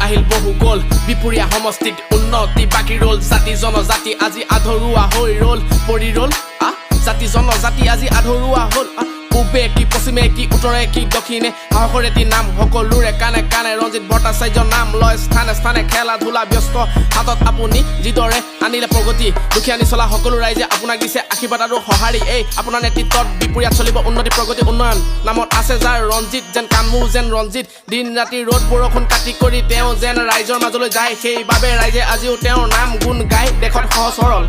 আহিল বহু গ'ল বিপুৰীয়া সমষ্টিত উন্নতি বাকী ৰ'ল জাতি জনজাতি আজি আধৰুৱা হৈ ৰ'ল পৰি ৰ'ল জাতি জনজাতি আজি আধৰুৱা হ'ল পূবে কি পশ্চিমে কি উত্তৰে কি দক্ষিণে সাহসৰ এটি নাম সকলোৰে কাণে কাণে ৰঞ্জিত ভট্টাচাৰ্যৰ নাম লয় স্থানে স্থানে খেলা ধূলা ব্যস্ত হাতত আপুনি যিদৰে আনিলে প্ৰগতি দুখীয়া নিচলা সকলো ৰাইজে আপোনাক দিছে আশীৰ্বাদ আৰু সঁহাৰি এই আপোনাৰ নেতৃত্বত বিপুৰীয়াত চলিব উন্নতি প্ৰগতি উন্নয়ন নামত আছে যাৰ ৰঞ্জিত যেন কামো যেন ৰঞ্জিত দিন ৰাতি ৰ'দ বৰষুণ কাটি কৰি তেওঁ যেন ৰাইজৰ মাজলৈ যায় সেইবাবে ৰাইজে আজিও তেওঁৰ নাম গুণ গায় দেশত সহজ সৰল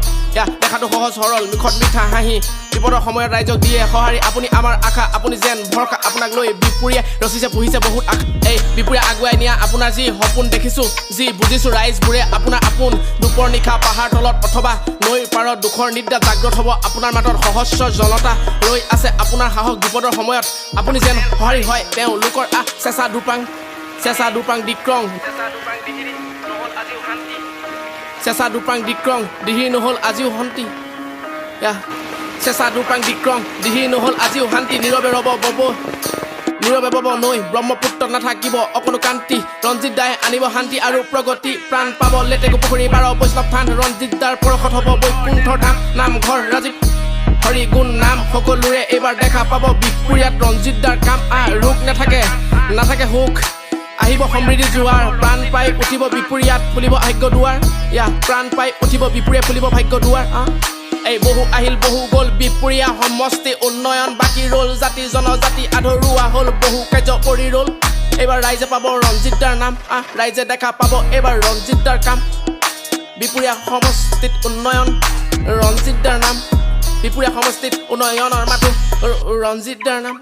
দেখাটো সহজ সৰল মুখত মিঠা হাঁহি বিপদৰ সময়ত ৰাইজক দিয়ে সঁহাৰি আপুনি আমাৰ আশা আপুনি যেন ভৰসা আপোনাক লৈ বিপুৰীয়া ৰচিছে পুহিছে বহুত আশা এই বিপুৰীয়া আগুৱাই নিয়া আপোনাৰ যি সপোন দেখিছোঁ যি বুজিছোঁ ৰাইজবোৰে আপোনাৰ আপোন দুপৰ নিশা পাহাৰ তলত অথবা নৈৰ পাৰত দুখৰ নিদ্ৰা জাগ্ৰত হ'ব আপোনাৰ মাতত সহস্ৰ জনতা ৰৈ আছে আপোনাৰ সাহস বিপদৰ সময়ত আপুনি যেন সঁহাৰি হয় তেওঁলোকৰ চেঁচা দুপাং দিক্ৰং চেঁচা দুপাং দিক্ৰং দিহি নহ'ল আজিও শান্তি চেঁচা দুপাং দিক্ৰং দিহি নহ'ল আজিও শান্তি নীৰৱে বব নৈ ব্ৰহ্মপুত্ৰত নাথাকিব অকণো কান্তি ৰঞ্জিত দাই আনিব শান্তি আৰু প্ৰগতি প্ৰাণ পাব লেটেকু পুখুৰী বাৰ বৈষ্ণৱ থান ৰঞ্জিত দাৰ পৰশত হ'ব বৈকুণ্ঠৰ ধাম নামঘৰ ৰাজীৱ হৰি গুণ নাম সকলোৰে এইবাৰ দেখা পাব বিপুৰীয়াত ৰঞ্জিত দাৰ কাম ৰোগ নাথাকে সুখ আহিব সমৃদ্ধি জোৱাৰ প্ৰাণ পাই উঠিব বিপুৰীয়াত ফুলিব ভাগ্য দুৱাৰ প্ৰাণ পাই উঠিব বিপুৰীয়া ফুলিব ভাগ্য দুৱাৰ এই বহু আহিল বহু গ'ল বিপুৰীয়া সমষ্টি উন্নয়ন বাকী ৰ'ল জাতি জনজাতি আধৰুৱা হ'ল বহু কাৰ্য কৰি ৰ'ল এইবাৰ ৰাইজে পাব ৰঞ্জিত দাৰ নাম ৰাইজে দেখা পাব এইবাৰ ৰঞ্জিত দাৰ কাম বিপুৰীয়া সমষ্টিত উন্নয়ন ৰঞ্জিত দাৰ নাম বিপুৰীয়া সমষ্টিত উন্নয়নৰ মাতো ৰঞ্জিত দাৰ নাম